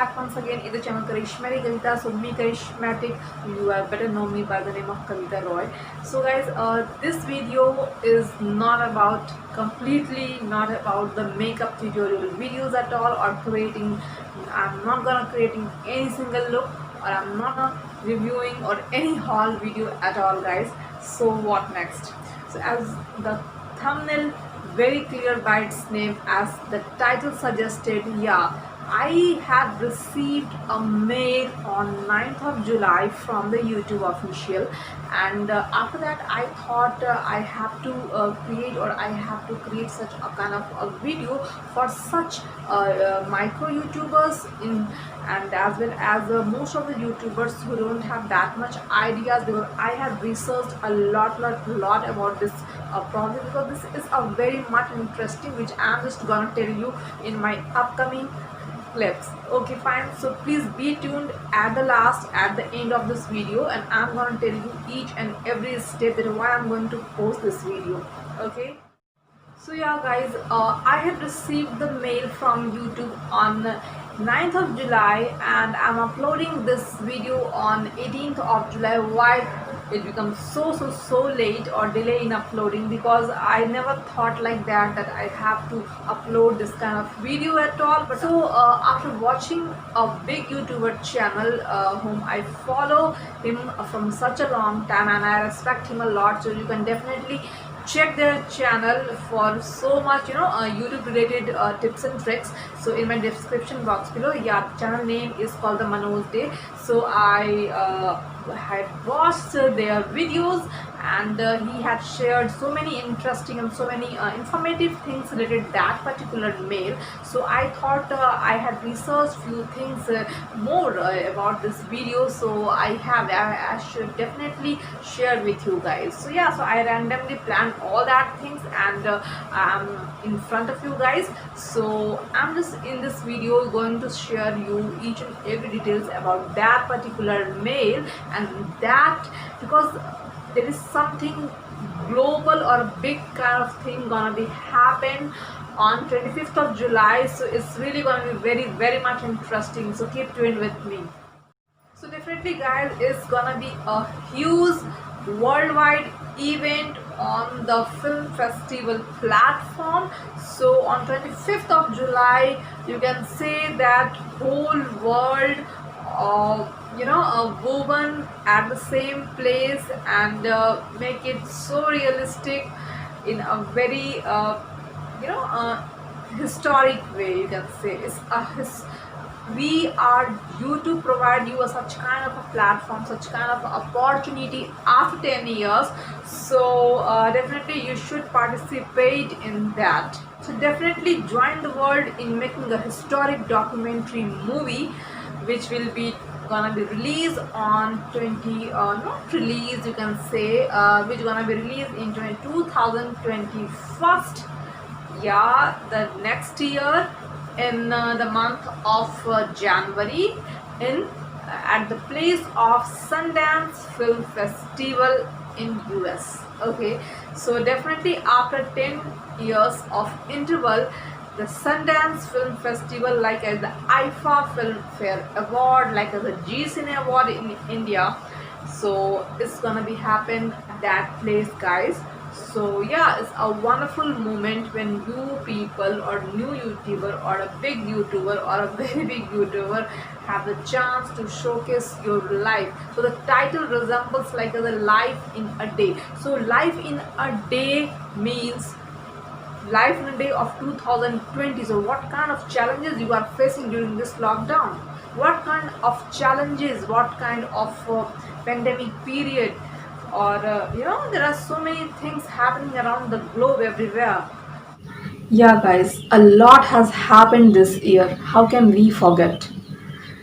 back once again in the channel Karishmari Kavita. So me Karishmatic, you are better know me by the name of Kavita Roy. So guys, this video is not about completely not about the makeup tutorial videos at all or creating. I'm not gonna creating any single look or I'm not reviewing or any haul video at all, guys. So what next? So as the thumbnail very clear by its name, as the title suggested, yeah, I had received a mail on 9th of July from the YouTube official, and after that I thought I have to create or I have to create such a kind of a video for such micro YouTubers in, and as well as most of the YouTubers who don't have that much ideas, because I have researched a lot about this project, because this is a very much interesting, which I'm just gonna tell you in my upcoming clips. Okay, fine. So please be tuned at the last, at the end of this video, and I'm gonna tell you each and every step that why I'm going to post this video. Okay. So yeah guys, I have received the mail from YouTube on 9th of July, and I'm uploading this video on 18th of July. Why it becomes so late or delay in uploading? Because I never thought like that I have to upload this kind of video at all. But so after watching a big YouTuber channel whom I follow him from such a long time and I respect him a lot, so you can definitely check their channel for so much YouTube related tips and tricks. So in my description box below, yeah, the channel name is called the Manoj Day. So I had watched their videos, and he had shared so many interesting and so many informative things related to that particular mail. So I thought I had researched few things more about this video, so I should definitely share with you guys. So yeah, so I randomly planned all that things, and I'm in front of you guys. So I'm just in this video going to share you each and every details about that particular mail, and that because there is something global or a big kind of thing gonna be happen on 25th of July. So it's really gonna be very much interesting, so keep tuned with me. So definitely guys, it's gonna be a huge worldwide event on the film festival platform. So on 25th of July, you can say that whole world woven at the same place, and make it so realistic in a very historic way, you can say. We are you to provide you a such kind of a platform, such kind of opportunity after 10 years. So definitely you should participate in that. So definitely join the world in making a historic documentary movie, which will be gonna be released on 20 not released, you can say, which gonna be released in 2021, yeah, the next year, in the month of January, in at the place of Sundance Film Festival in US. Okay, so definitely after 10 years of interval, the Sundance Film Festival, like as the IFA Film Fare Award, like as the G Cine Award in India, so it's gonna be happen at that place, guys. So yeah, it's a wonderful moment when you people or new YouTuber or a big YouTuber or a very big YouTuber have the chance to showcase your life. So the title resembles like a life in a day. So life in a day means life in a day of 2020. So what kind of challenges you are facing during this lockdown? What kind of challenges, what kind of pandemic period, or there are so many things happening around the globe everywhere. Yeah guys, a lot has happened this year. How can we forget?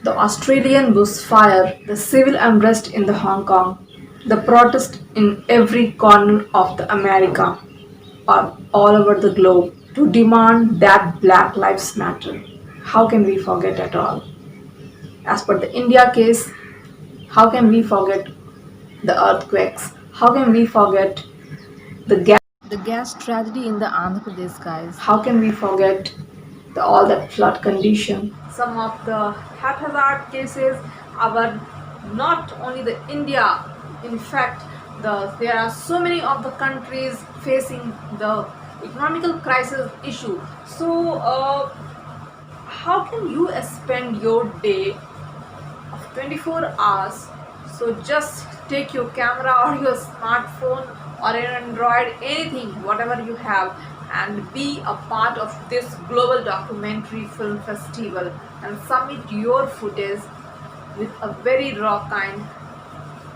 The Australian bushfire, the civil unrest in the Hong Kong, the protest in every corner of the America or all over the globe to demand that Black Lives Matter. How can we forget at all? As per the India case, how can we forget the earthquakes? How can we forget the gas tragedy in the Andhra Pradesh, guys? How can we forget all that flood condition. Some of the haphazard cases are not only the India. In fact, there are so many of the countries facing the economical crisis issue. So, how can you spend your day of 24 hours? So just take your camera or your smartphone or an Android, anything, whatever you have, and be a part of this global documentary film festival and submit your footage with a very raw kind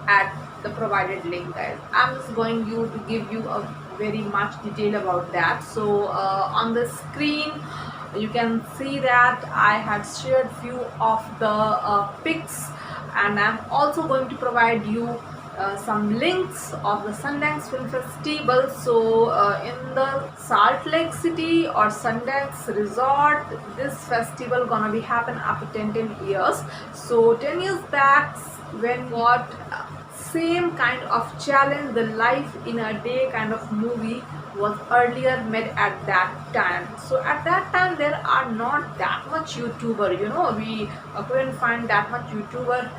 at the provided link, guys. I'm just going to give you a very much detail about that. So on the screen you can see that I had shared few of the pics, and I'm also going to provide you some links of the Sundance Film Festival. So in the Salt Lake City or Sundance Resort, this festival gonna be happen after 10 years. So 10 years back, when what same kind of challenge, the life in a day kind of movie was earlier made at that time. So at that time there are not that much YouTuber, we couldn't find that much YouTuber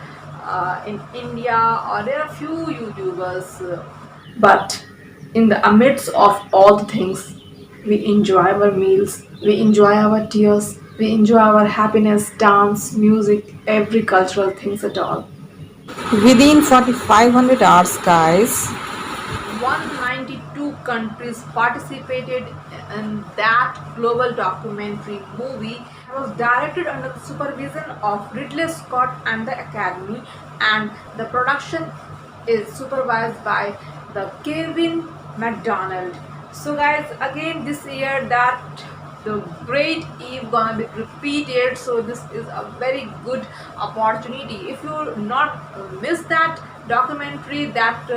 in India, or there are few YouTubers, but in the amidst of all the things, we enjoy our meals, we enjoy our tears, we enjoy our happiness, dance, music, every cultural things at all. Within 4500 hours, guys. 192 countries participated in that global documentary movie. It was directed under the supervision of Ridley Scott and the Academy, and the production is supervised by the Kevin McDonald. So guys, again this year that the Great Eve gonna be repeated, so this is a very good opportunity. If you not miss that documentary, that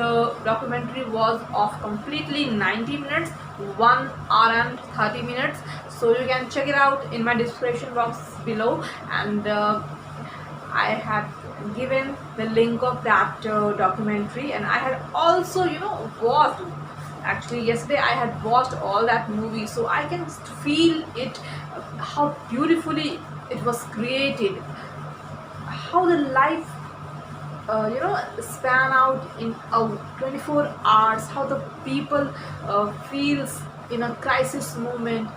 documentary was of completely 90 minutes, 1 hour and 30 minutes. So you can check it out in my description box below, and I had given the link of that documentary, and I had also watched. Actually, yesterday I had watched all that movie, so I can feel it, how beautifully it was created, how the life span out in 24 hours, how the people feels in a crisis moment.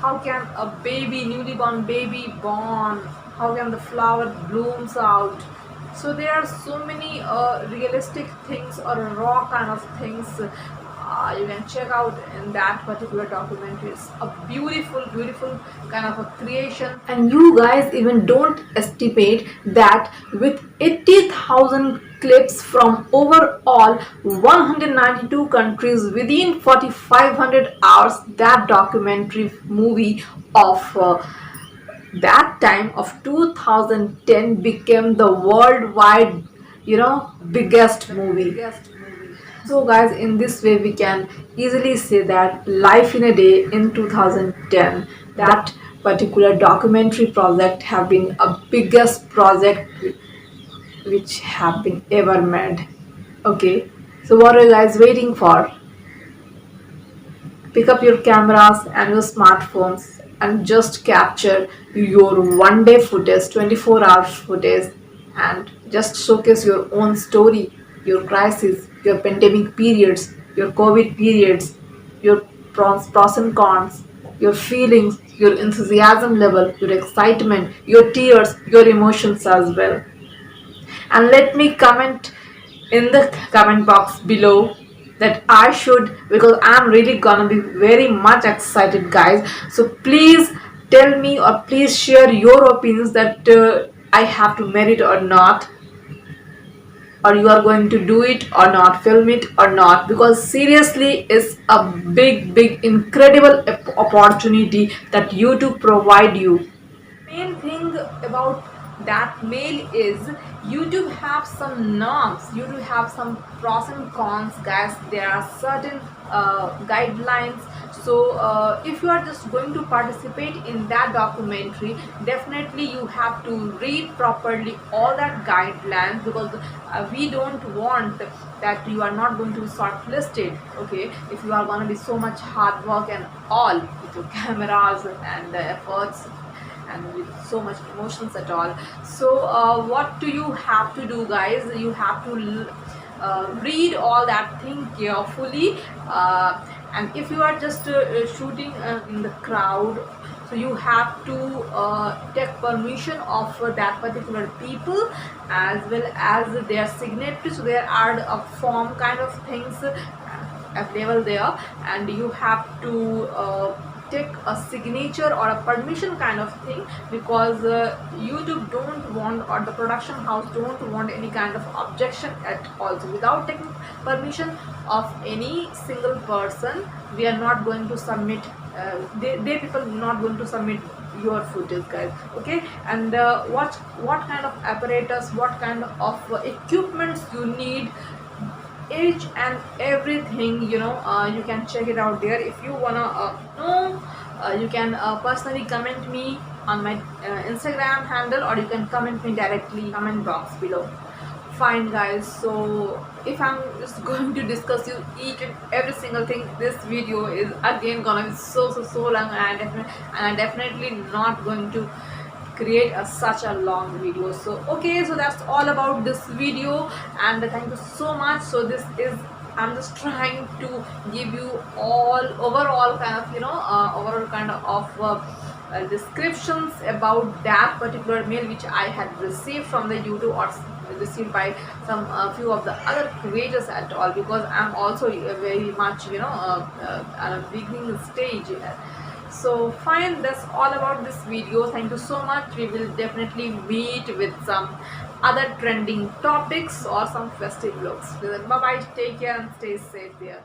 How can a baby, newly born baby born, how can the flower blooms out. So there are so many realistic things or raw kind of things you can check out in that particular documentary. It's a beautiful kind of a creation, and you guys even don't estimate that with 80,000 clips from overall 192 countries within 4500 hours, that documentary movie of that time of 2010 became the worldwide biggest movie. So guys, in this way we can easily say that Life in a Day in 2010, that particular documentary project have been a biggest project which have been ever made. Okay, so what are you guys waiting for? Pick up your cameras and your smartphones and just capture your one day footage, 24 hours footage, and just showcase your own story, your crisis, your pandemic periods, your COVID periods, your pros and cons, your feelings, your enthusiasm level, your excitement, your tears, your emotions as well. And let me comment in the comment box below that I should, because I'm really gonna be very much excited, guys. So please tell me or please share your opinions that I have to merit or not, or you are going to do it or not, film it or not, because seriously it's a big incredible opportunity that YouTube provide you. Main thing about that mail is, you do have some norms, you do have some pros and cons, guys. There are certain guidelines. So if you are just going to participate in that documentary, definitely you have to read properly all that guidelines, because we don't want that you are not going to be shortlisted. Okay, if you are going to be so much hard work and all with your cameras and the efforts and with so much emotions at all. So what do you have to do, guys? You have to read all that thing carefully, and if you are just shooting in the crowd, so you have to take permission of that particular people, as well as their signature. So there are a form kind of things available there, and you have to take a signature or a permission kind of thing, because YouTube don't want, or the production house don't want any kind of objection at all. So without taking permission of any single person, we are not going to submit, they people not going to submit your footage, guys. Okay, and what kind of apparatus, what kind of equipments you need, each and everything, you can check it out there. If you wanna know, you can personally comment me on my Instagram handle, or you can comment me directly comment box below. Fine, guys. So if I'm just going to discuss you each and every single thing, this video is again gonna be so long, and I'm definitely not going to create such a long video. So okay, so that's all about this video, and thank you so much. So this is, I'm just trying to give you all overall kind of, overall kind of descriptions about that particular mail which I had received from the YouTube, or received by some few of the other creators at all, because I'm also very much, at a beginning stage. So fine, that's all about this video. Thank you so much. We will definitely meet with some other trending topics or some festive looks. Bye bye, take care and stay safe there.